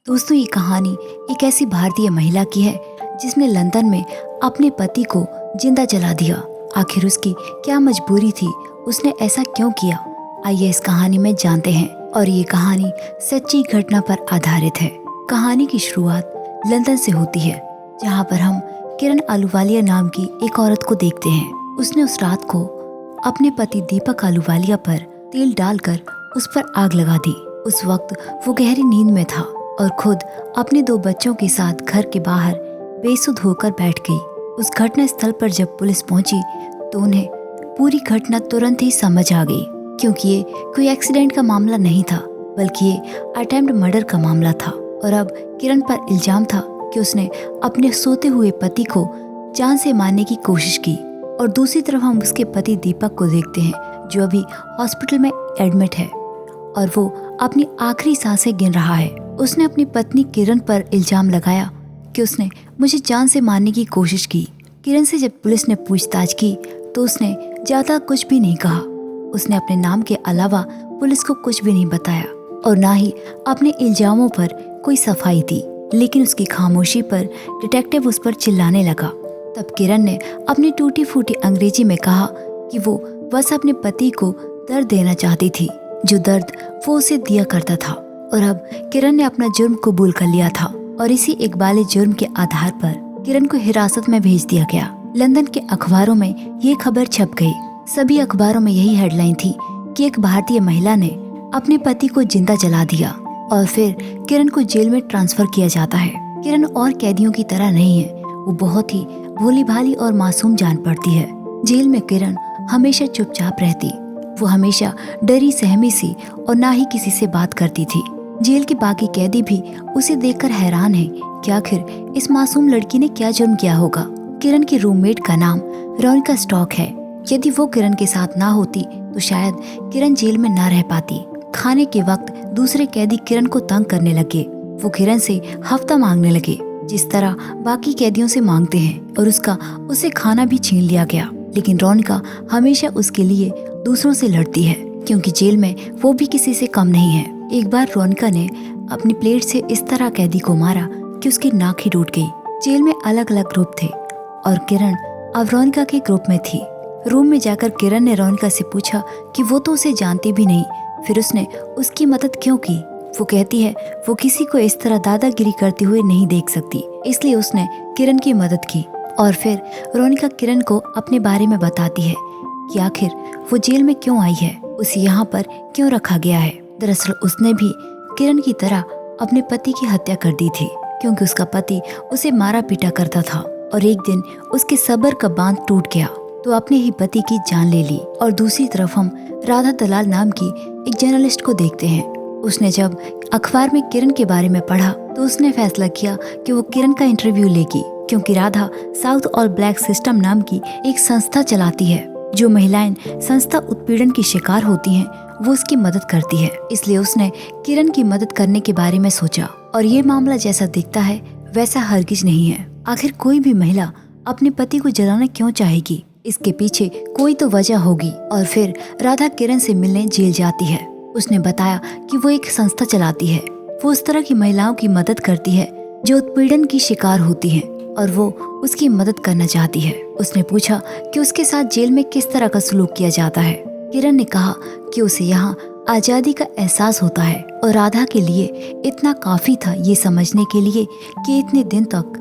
दोस्तों, ये कहानी एक ऐसी भारतीय महिला की है जिसने लंदन में अपने पति को जिंदा जला दिया। आखिर उसकी क्या मजबूरी थी, उसने ऐसा क्यों किया? आइए इस कहानी में जानते हैं। और ये कहानी सच्ची घटना पर आधारित है। कहानी की शुरुआत लंदन से होती है, जहाँ पर हम किरण आलूवालिया नाम की एक औरत को देखते हैं। उसने उस रात को अपने पति दीपक आलूवालिया पर तेल डालकर उस पर आग लगा दी। उस वक्त वो गहरी नींद में था और खुद अपने 2 बच्चों के साथ घर के बाहर बेसुध होकर बैठ गई। उस घटना स्थल पर जब पुलिस पहुंची तो उन्हें पूरी घटना तुरंत ही समझ आ गई, क्योंकि ये कोई एक्सीडेंट का मामला नहीं था, बल्कि ये अटेम्प्ट मर्डर का मामला था। और अब किरण पर इल्जाम था कि उसने अपने सोते हुए पति को जान से मारने की कोशिश की। और दूसरी तरफ हम उसके पति दीपक को देखते हैं, जो अभी हॉस्पिटल में एडमिट है और वो अपनी आखिरी सांसें गिन रहा है। उसने अपनी पत्नी किरण पर इल्जाम लगाया कि उसने मुझे जान से मारने की कोशिश की। किरण से जब पुलिस ने पूछताछ की तो उसने ज्यादा कुछ भी नहीं कहा। उसने अपने नाम के अलावा पुलिस को कुछ भी नहीं बताया और ना ही अपने इल्जामों पर कोई सफाई दी। लेकिन उसकी खामोशी पर डिटेक्टिव उस पर चिल्लाने लगा। तब किरण ने अपनी टूटी फूटी अंग्रेजी में कहा कि वो बस अपने पति को दर्द देना चाहती थी, जो दर्द वो उसे दिया करता था। और अब किरण ने अपना जुर्म कबूल कर लिया था और इसी इकबाली जुर्म के आधार पर किरण को हिरासत में भेज दिया गया। लंदन के अखबारों में ये खबर छप गई। सभी अखबारों में यही हेडलाइन थी कि एक भारतीय महिला ने अपने पति को जिंदा जला दिया और फिर किरण को जेल में ट्रांसफर किया जाता है। किरण और कैदियों की तरह नहीं है, वो बहुत ही भोली भाली और मासूम जान पड़ती है। जेल में किरण हमेशा चुपचाप रहती, वो हमेशा डरी सहमी सी और ना ही किसी से बात करती थी। जेल के बाकी कैदी भी उसे देखकर हैरान हैं कि आखिर इस मासूम लड़की ने क्या जुर्म किया होगा। किरण की रूममेट का नाम रोनिका स्टॉक है। यदि वो किरण के साथ ना होती तो शायद किरण जेल में ना रह पाती। खाने के वक्त दूसरे कैदी किरण को तंग करने लगे। वो किरण से हफ्ता मांगने लगे, जिस तरह बाकी कैदियों से मांगते हैं, और उसे खाना भी छीन लिया गया। लेकिन रोनिका हमेशा उसके लिए दूसरों से लड़ती है, क्योंकि जेल में वो भी किसी से कम नहीं है। एक बार रोनिका ने अपनी प्लेट से इस तरह कैदी को मारा कि उसकी नाक ही टूट गई। जेल में अलग अलग ग्रुप थे और किरण अब रोनिका के ग्रुप में थी। रूम में जाकर किरण ने रोनिका से पूछा कि वो तो उसे जानती भी नहीं, फिर उसने उसकी मदद क्यों की। वो कहती है वो किसी को इस तरह दादागिरी करते हुए नहीं देख सकती, इसलिए उसने किरण की मदद की। और फिर रोनिका किरण को अपने बारे में बताती है कि आखिर वो जेल में क्यों आई है, उसे यहाँ पर क्यों रखा गया है। दरअसल उसने भी किरण की तरह अपने पति की हत्या कर दी थी, क्योंकि उसका पति उसे मारा पीटा करता था और एक दिन उसके सब्र का बांध टूट गया तो अपने ही पति की जान ले ली। और दूसरी तरफ हम राधा दलाल नाम की एक जर्नलिस्ट को देखते हैं। उसने जब अखबार में किरण के बारे में पढ़ा तो उसने फैसला किया कि वो किरण का इंटरव्यू लेगी, क्योंकि Radha south all black system नाम की एक संस्था चलाती है, जो महिलाएं संस्था उत्पीड़न की शिकार होती हैं वो उसकी मदद करती है। इसलिए उसने किरण की मदद करने के बारे में सोचा। और ये मामला जैसा दिखता है वैसा हरगिज नहीं है। आखिर कोई भी महिला अपने पति को जलाना क्यों चाहेगी? इसके पीछे कोई तो वजह होगी। और फिर राधा किरण से मिलने जेल जाती है। उसने बताया कि वो एक संस्था चलाती है, वो उस तरह की महिलाओं की मदद करती है जो उत्पीड़न की शिकार होती है, और वो उसकी मदद करना चाहती है। उसने पूछा कि उसके साथ जेल में किस तरह का सलूक किया जाता है। किरण ने कहा कि उसे यहाँ आजादी का एहसास होता है, और राधा के लिए इतना काफी था ये समझने के लिए कि इतने दिन तक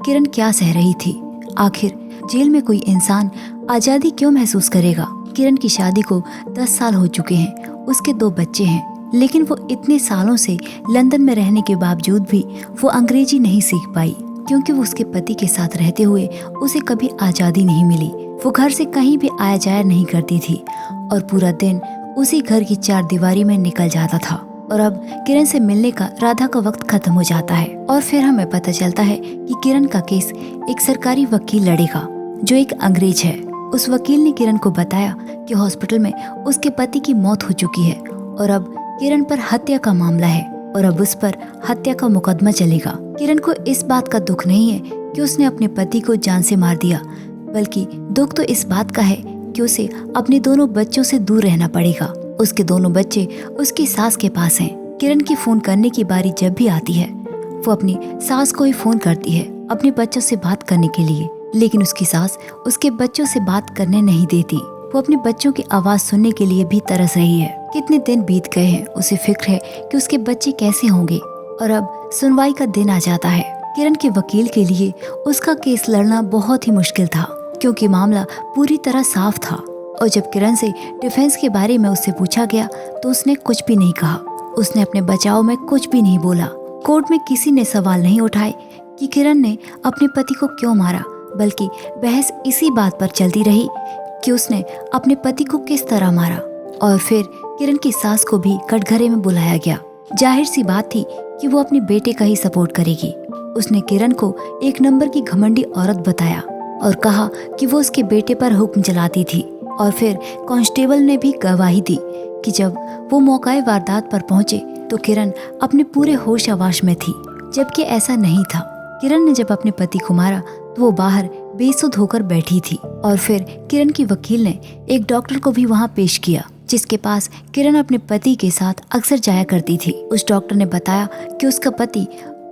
किरण क्या सह रही थी। आखिर जेल में कोई इंसान आजादी क्यों महसूस करेगा? किरण की शादी को 10 साल हो चुके हैं, उसके 2 बच्चे हैं, लेकिन वो इतने सालों से लंदन में रहने के बावजूद भी वो अंग्रेजी नहीं सीख पाई, क्योंकि वो उसके पति के साथ रहते हुए उसे कभी आजादी नहीं मिली। वो घर से कहीं भी आया जाया नहीं करती थी और पूरा दिन उसी घर की 4 दीवारी में निकल जाता था। और अब किरण से मिलने का राधा का वक्त खत्म हो जाता है। और फिर हमें पता चलता है कि किरण का केस एक सरकारी वकील लड़ेगा, जो एक अंग्रेज है। उस वकील ने किरण को बताया कि हॉस्पिटल में उसके पति की मौत हो चुकी है और अब किरण पर हत्या का मामला है और अब उस पर हत्या का मुकदमा चलेगा। किरण को इस बात का दुख नहीं है कि उसने अपने पति को जान से मार दिया, बल्कि दुख तो इस बात का है कि उसे अपने दोनों बच्चों से दूर रहना पड़ेगा। उसके दोनों बच्चे उसकी सास के पास हैं। किरण की फोन करने की बारी जब भी आती है वो अपनी सास को ही फोन करती है अपने बच्चों से बात करने के लिए, लेकिन उसकी सास उसके बच्चों से बात करने नहीं देती। वो अपने बच्चों की आवाज सुनने के लिए भी तरस रही है। कितने दिन बीत गए हैं, उसे फिक्र है कि उसके बच्चे कैसे होंगे। और अब सुनवाई का दिन आ जाता है। किरण के वकील के लिए उसका केस लड़ना बहुत ही मुश्किल था, क्योंकि मामला पूरी तरह साफ था। और जब किरण से डिफेंस के बारे में उससे पूछा गया तो उसने कुछ भी नहीं कहा। उसने अपने बचाव में कुछ भी नहीं बोला। कोर्ट में किसी ने सवाल नहीं उठाए कि किरण ने अपने पति को क्यों मारा, बल्कि बहस इसी बात पर चलती रही कि उसने अपने पति को किस तरह मारा। और फिर किरण की सास को भी कटघरे में बुलाया गया। जाहिर सी बात थी कि वो अपने बेटे का ही सपोर्ट करेगी। उसने किरण को एक नंबर की घमंडी औरत बताया और कहा कि वो उसके बेटे पर हुक्म चलाती थी। और फिर कांस्टेबल ने भी गवाही दी कि जब वो मौकाए वारदात पर पहुंचे तो किरण अपने पूरे होश आवाश में थी, जबकि ऐसा नहीं था। किरण ने जब अपने पति को मारा तो वो बाहर बेसुध होकर बैठी थी। और फिर किरण की वकील ने एक डॉक्टर को भी वहाँ पेश किया, जिसके पास किरण अपने पति के साथ अक्सर जाया करती थी। उस डॉक्टर ने बताया कि उसका पति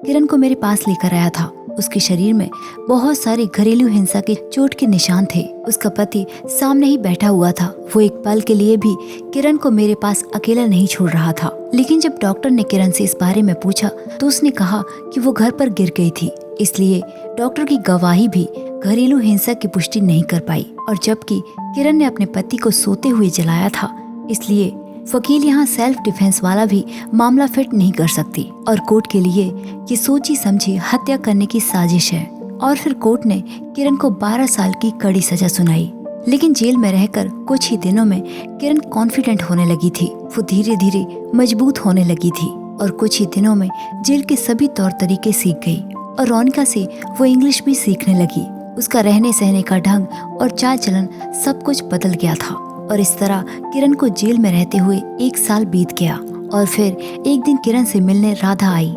किरण को मेरे पास लेकर आया था। उसके शरीर में बहुत सारे घरेलू हिंसा के चोट के निशान थे। उसका पति सामने ही बैठा हुआ था। वो एक पल के लिए भी किरण को मेरे पास अकेला नहीं छोड़ रहा था। लेकिन जब डॉक्टर ने किरण से इस बारे में पूछा तो उसने कहा कि वो घर पर गिर गई थी, इसलिए डॉक्टर की गवाही भी घरेलू हिंसा की पुष्टि नहीं कर पाई। और जबकि किरण ने अपने पति को सोते हुए जलाया था, इसलिए वकील यहाँ सेल्फ डिफेंस वाला भी मामला फिट नहीं कर सकती। और कोर्ट के लिए ये सोची समझी हत्या करने की साजिश है। और फिर कोर्ट ने किरण को 12 साल की कड़ी सजा सुनाई। लेकिन जेल में रहकर कुछ ही दिनों में किरण कॉन्फिडेंट होने लगी थी। वो धीरे धीरे मजबूत होने लगी थी और कुछ ही दिनों में जेल के सभी तौर तरीके सीख गई। और रोनिका से वो इंग्लिश भी सीखने लगी। उसका रहने सहने का ढंग और चाल चलन सब कुछ बदल गया था। और इस तरह किरण को जेल में रहते हुए 1 साल बीत गया। और फिर एक दिन किरण से मिलने राधा आई।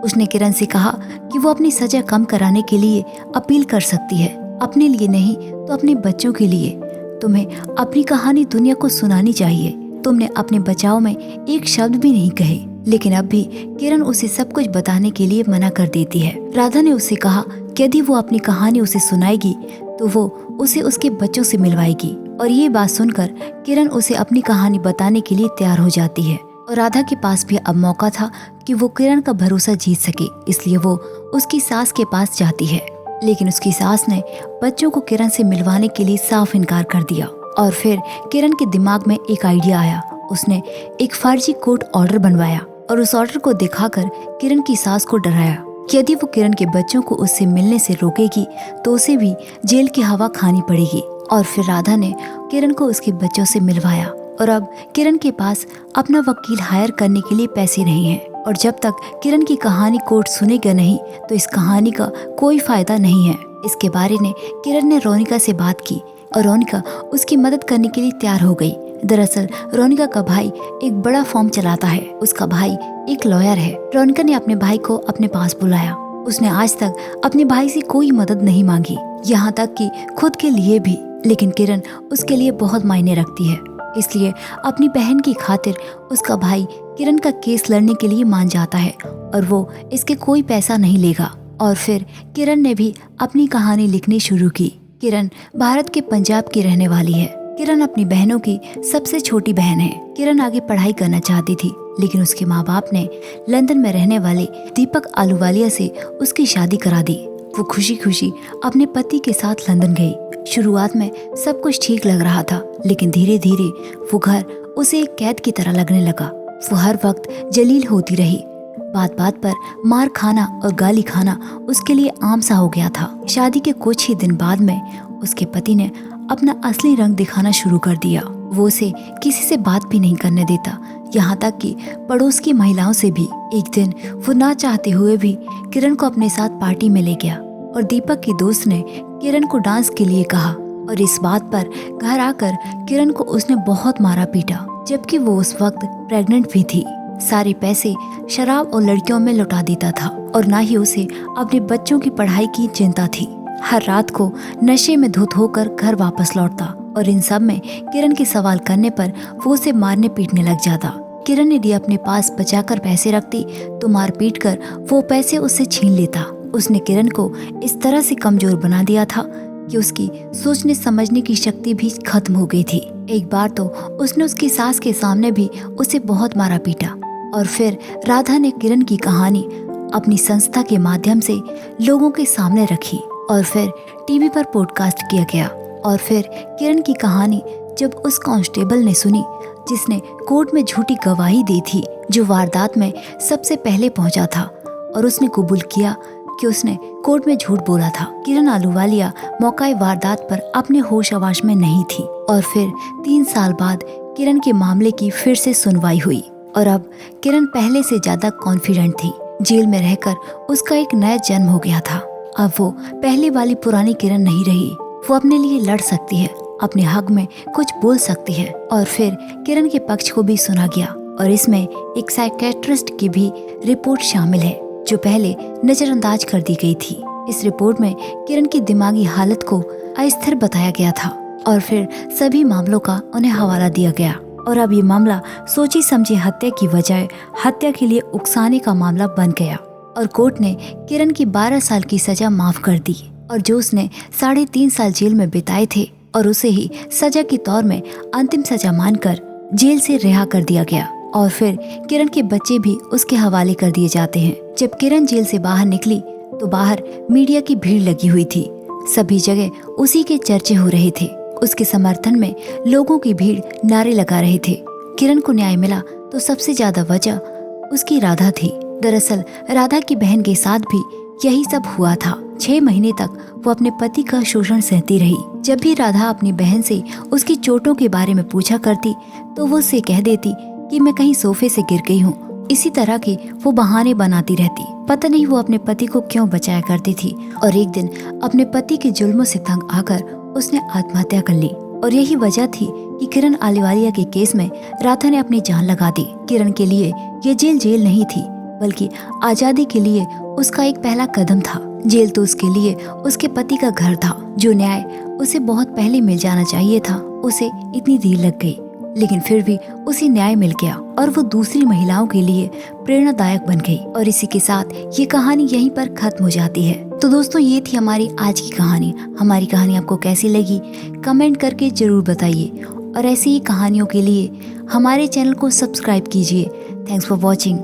उसने किरण से कहा कि वो अपनी सजा कम कराने के लिए अपील कर सकती है, अपने लिए नहीं तो अपने बच्चों के लिए। तुम्हें अपनी कहानी दुनिया को सुनानी चाहिए। तुमने अपने बचाव में एक शब्द भी नहीं कहे, लेकिन अब भी किरण उसे सब कुछ बताने के लिए मना कर देती है। राधा ने उससे कहा कि यदि वो अपनी कहानी उसे सुनाएगी तो वो उसे उसके बच्चों से मिलवाएगी। और ये बात सुनकर किरण उसे अपनी कहानी बताने के लिए तैयार हो जाती है। और राधा के पास भी अब मौका था कि वो किरण का भरोसा जीत सके, इसलिए वो उसकी सास के पास जाती है। लेकिन उसकी सास ने बच्चों को किरण से मिलवाने के लिए साफ इनकार कर दिया। और फिर किरण के दिमाग में एक आइडिया आया। उसने एक फर्जी कोर्ट ऑर्डर बनवाया और उस ऑर्डर को दिखाकर किरण की सास को डराया कि यदि वो किरण के बच्चों को उससे मिलने से रोकेगी तो उसे भी जेल की हवा खानी पड़ेगी। और फिर राधा ने किरण को उसके बच्चों से मिलवाया। और अब किरण के पास अपना वकील हायर करने के लिए पैसे नहीं हैं। और जब तक किरण की कहानी कोर्ट सुनेगा नहीं तो इस कहानी का कोई फायदा नहीं है। इसके बारे में किरण ने रोनिका से बात की और रोनिका उसकी मदद करने के लिए तैयार हो गई। दरअसल रोनिका का भाई एक बड़ा फॉर्म चलाता है। उसका भाई एक लॉयर है। रोनिका ने अपने भाई को अपने पास बुलाया। उसने आज तक अपने भाई से कोई मदद नहीं मांगी, यहाँ तक कि खुद के लिए भी। लेकिन किरण उसके लिए बहुत मायने रखती है, इसलिए अपनी बहन की खातिर उसका भाई किरण का केस लड़ने के लिए मान जाता है और वो इसके कोई पैसा नहीं लेगा। और फिर किरण ने भी अपनी कहानी लिखनी शुरू की। किरण भारत के पंजाब की रहने वाली है। किरण अपनी बहनों की सबसे छोटी बहन है। किरण आगे पढ़ाई करना चाहती थी, लेकिन उसके माँ बाप ने लंदन में रहने वाले दीपक आलूवालिया से उसकी शादी करा दी। वो खुशी खुशी अपने पति के साथ लंदन गई। शुरुआत में सब कुछ ठीक लग रहा था, लेकिन धीरे धीरे वो घर उसे एक कैद की तरह लगने लगा। वो हर वक्त जलील होती रही। बात बात पर मार खाना और गाली खाना उसके लिए आम सा हो गया था। शादी के कुछ ही दिन बाद में उसके पति ने अपना असली रंग दिखाना शुरू कर दिया। वो उसे किसी से बात भी नहीं करने देता, यहाँ तक कि पड़ोस की महिलाओं से भी। एक दिन वो ना चाहते हुए भी किरण को अपने साथ पार्टी में ले गया और दीपक की दोस्त ने किरण को डांस के लिए कहा और इस बात पर घर आकर किरण को उसने बहुत मारा पीटा, जबकि वो उस वक्त प्रेग्नेंट भी थी। सारे पैसे शराब और लड़कियों में लौटा देता था और ना ही उसे अपने बच्चों की पढ़ाई की चिंता थी। हर रात को नशे में धुत होकर घर वापस लौटता और इन सब में किरण के सवाल करने पर वो उसे मारने पीटने लग जाता। किरण यदि अपने पास बचाकर पैसे रखती तो मार पीट कर वो पैसे उससे छीन लेता। उसने किरण को इस तरह से कमजोर बना दिया था कि उसकी सोचने समझने की शक्ति भी खत्म हो गई थी। एक बार तो उसने उसकी सास के सामने भी उसे बहुत मारा पीटा। और फिर राधा ने किरण की कहानी अपनी संस्था के माध्यम से लोगों के सामने रखी और फिर टीवी पर पॉडकास्ट किया गया। और फिर किरण की कहानी जब उस कांस्टेबल ने सुनी जिसने कोर्ट में झूठी गवाही दी थी, जो वारदात में सबसे पहले पहुंचा था, और उसने कबूल किया कि उसने कोर्ट में झूठ बोला था। किरण अहलूवालिया मौकाए वारदात पर अपने होश आवाश में नहीं थी। और फिर 3 साल बाद किरण के मामले की फिर से सुनवाई हुई और अब किरण पहले से ज्यादा कॉन्फिडेंट थी। जेल में रहकर उसका एक नया जन्म हो गया था। अब वो पहले वाली पुरानी किरण नहीं रही। वो अपने लिए लड़ सकती है, अपने हक में कुछ बोल सकती है। और फिर किरण के पक्ष को भी सुना गया और इसमें एक साइकियाट्रिस्ट की भी रिपोर्ट शामिल है जो पहले नजरअंदाज कर दी गई थी। इस रिपोर्ट में किरण की दिमागी हालत को अस्थिर बताया गया था और फिर सभी मामलों का उन्हें हवाला दिया गया। और अब ये मामला सोची समझी हत्या की बजाय हत्या के लिए उकसाने का मामला बन गया और कोर्ट ने किरण की 12 साल की सजा माफ कर दी और जो उसने 3.5 साल जेल में बिताए थे और उसे ही सजा के तौर में अंतिम सजा मानकर जेल से रिहा कर दिया गया। और फिर किरण के बच्चे भी उसके हवाले कर दिए जाते हैं। जब किरण जेल से बाहर निकली तो बाहर मीडिया की भीड़ लगी हुई थी। सभी जगह उसी के चर्चे हो रहे थे। उसके समर्थन में लोगों की भीड़ नारे लगा रहे थे। किरण को न्याय मिला तो सबसे ज्यादा वजह उसकी राधा थी। दरअसल राधा की बहन के साथ भी यही सब हुआ था। 6 महीने तक वो अपने पति का शोषण सहती रही। जब भी राधा अपनी बहन से उसकी चोटों के बारे में पूछा करती तो वो उससे कह देती कि मैं कहीं सोफे से गिर गई हूँ। इसी तरह के वो बहाने बनाती रहती। पता नहीं वो अपने पति को क्यों बचाया करती थी। और एक दिन अपने पति के जुल्मों से तंग आकर उसने आत्महत्या कर ली। और यही वजह थी कि किरण अहलूवालिया के केस में राधा ने अपनी जान लगा दी। किरण के लिए ये जेल नहीं थी बल्कि आजादी के लिए उसका एक पहला कदम था। जेल तो उसके लिए उसके पति का घर था। जो न्याय उसे बहुत पहले मिल जाना चाहिए था उसे इतनी देर लग गई, लेकिन फिर भी उसे न्याय मिल गया और वो दूसरी महिलाओं के लिए प्रेरणादायक बन गई। और इसी के साथ ये कहानी यहीं पर खत्म हो जाती है। तो दोस्तों, ये थी हमारी आज की कहानी। हमारी कहानी आपको कैसी लगी कमेंट करके जरूर बताइए और ऐसी ही कहानियों के लिए हमारे चैनल को सब्सक्राइब कीजिए। Thanks for watching.